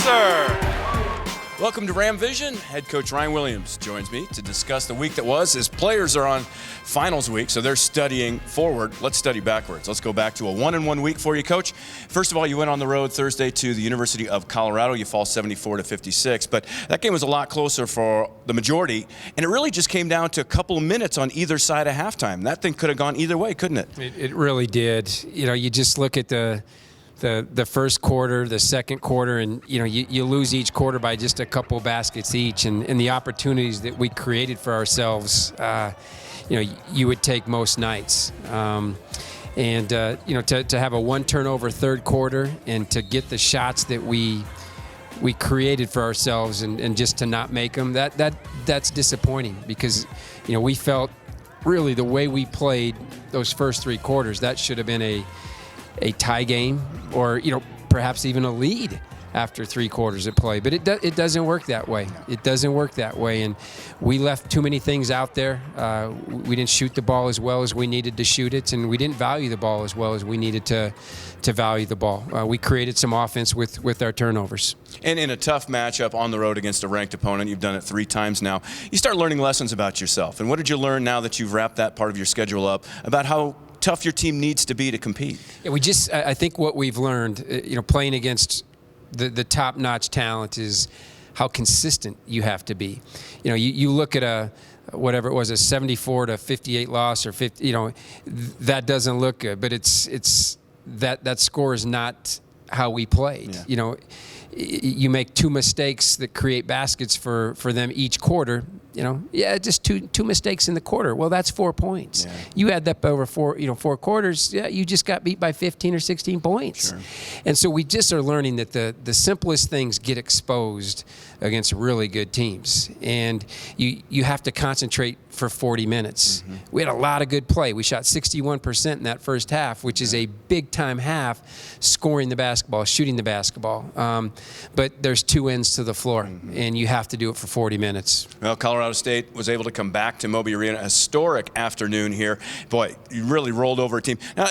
sir. Welcome to Ram Vision. Head coach Ryan Williams joins me to discuss the week that was. His players are on finals week, so they're studying forward. Let's study backwards. Let's go back to a 1-1 week for you, Coach. First of all, you went on the road Thursday to the University of Colorado. You fall 74-56, but that game was a lot closer for the majority, and it really just came down to a couple of minutes on either side of halftime. That thing could have gone either way, couldn't it? It really did. You know, you just look at the first quarter, the second quarter, and you lose each quarter by just a couple baskets each, and the opportunities that we created for ourselves, you would take most nights. To have a one turnover third quarter and to get the shots that we created for ourselves and just to not make them, that's disappointing, because we felt really the way we played those first three quarters, that should have been a tie game, or perhaps even a lead after three quarters of play. But it doesn't work that way. It doesn't work that way, and we left too many things out there. We didn't shoot the ball as well as we needed to shoot it, and we didn't value the ball as well as we needed to value the ball. We created some offense with our turnovers. And in a tough matchup on the road against a ranked opponent, you've done it 3 times now, you start learning lessons about yourself. And what did you learn now that you've wrapped that part of your schedule up about how tough your team needs to be to compete? Yeah, I think what we've learned, playing against the top-notch talent, is how consistent you have to be. You look at whatever it was, a 74-58 loss, or 50, that doesn't look good, but it's that score is not how we played. Yeah. You make 2 mistakes that create baskets for them each quarter. Just two mistakes in the quarter. Well, that's 4 points. Yeah. You add that over 4 quarters. Yeah, you just got beat by 15 or 16 points. Sure. And so we just are learning that the simplest things get exposed against really good teams, and you have to concentrate for 40 minutes. Mm-hmm. We had a lot of good play. We shot 61% in that first half, which is a big-time half, scoring the basketball, shooting the basketball. But there's 2 ends to the floor, and you have to do it for 40 minutes. Well, Colorado State was able to come back to Moby Arena. A historic afternoon here. Boy, you really rolled over a team. Now,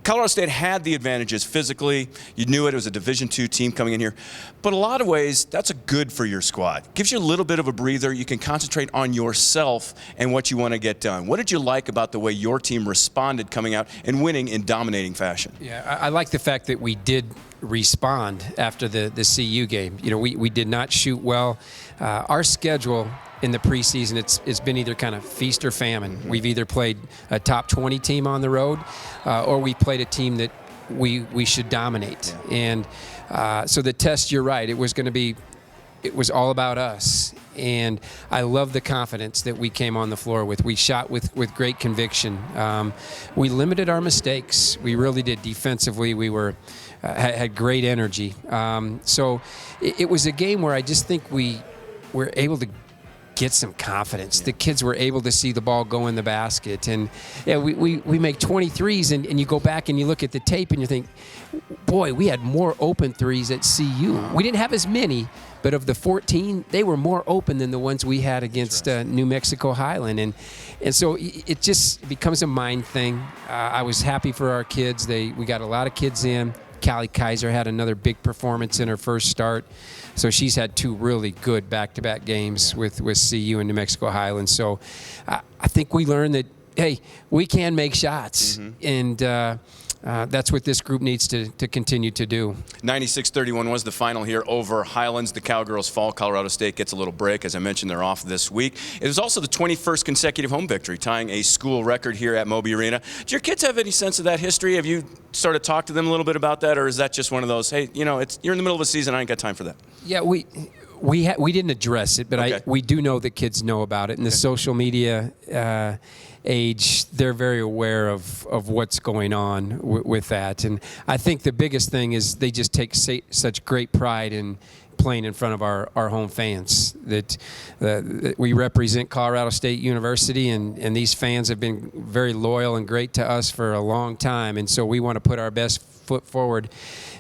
Colorado State had the advantages physically. You knew it was a Division II team coming in here. But a lot of ways, that's good for your squad. Gives you a little bit of a breather. You can concentrate on yourself and what you want to get done. What did you like about the way your team responded coming out and winning in dominating fashion? Yeah, I like the fact that we did respond after the CU game. We did not shoot well. Our schedule in the preseason, it's been either kind of feast or famine. Mm-hmm. We've either played a top 20 team on the road, or we played a team that we should dominate. Yeah. And so the test, you're right, it was all about us. And I love the confidence that we came on the floor with. We shot with great conviction. We limited our mistakes. We really did. Defensively, we had great energy. So it was a game where I just think we were able to get some confidence. The kids were able to see the ball go in the basket. And we make 23s, and you go back and you look at the tape and you think, boy, we had more open threes at CU. We didn't have as many, but of the 14, they were more open than the ones we had against New Mexico Highland. And so it just becomes a mind thing. I was happy for our kids. We got a lot of kids in. Callie Kaiser had another big performance in her first start. So she's had 2 really good back-to-back games with CU and New Mexico Highlands. So I think we learned that, hey, we can make shots. Mm-hmm. And that's what this group needs to continue to do. 96-31 was the final here over Highlands. The Cowgirls fall. Colorado State gets a little break. As I mentioned, they're off this week. It was also the 21st consecutive home victory, tying a school record here at Moby Arena. Do your kids have any sense of that history? Have you started to talk to them a little bit about that, or is that just one of those, hey, you're in the middle of a season, I ain't got time for that? Yeah, we didn't address it, but okay. We do know that kids know about it. In the social media age, they're very aware of what's going on with that. And I think the biggest thing is they just take such great pride in playing in front of our home fans, that we represent Colorado State University, and these fans have been very loyal and great to us for a long time, and so we want to put our best foot forward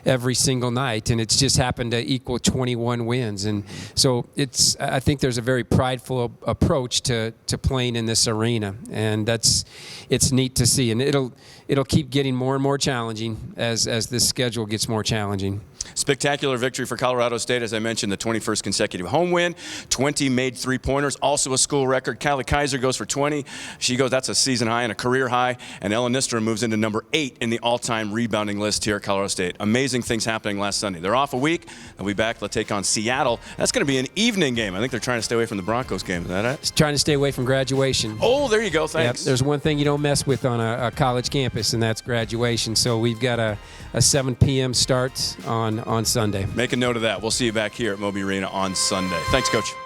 every single night, and it's just happened to equal 21 wins. And so I think there's a very prideful approach to playing in this arena, and it's neat to see, and it'll keep getting more and more challenging as this schedule gets more challenging. Spectacular victory for Colorado State, as I mentioned, the 21st consecutive home win. 20 made three-pointers, also a school record. Callie Kaiser goes for 20. She goes, that's a season high and a career high. And Ellen Nystrom moves into number 8 in the all-time rebounding list here at Colorado State. Amazing things happening last Sunday. They're off a week. They'll be back. They'll take on Seattle. That's going to be an evening game. I think they're trying to stay away from the Broncos game. Is that it? Trying to stay away from graduation. Oh, there you go. Thanks. Yep, there's one thing you don't mess with on a college campus, and that's graduation. So we've got a 7 p.m. start on Sunday. Make a note of that. We'll see you back here at Moby Arena on Sunday. Thanks, Coach.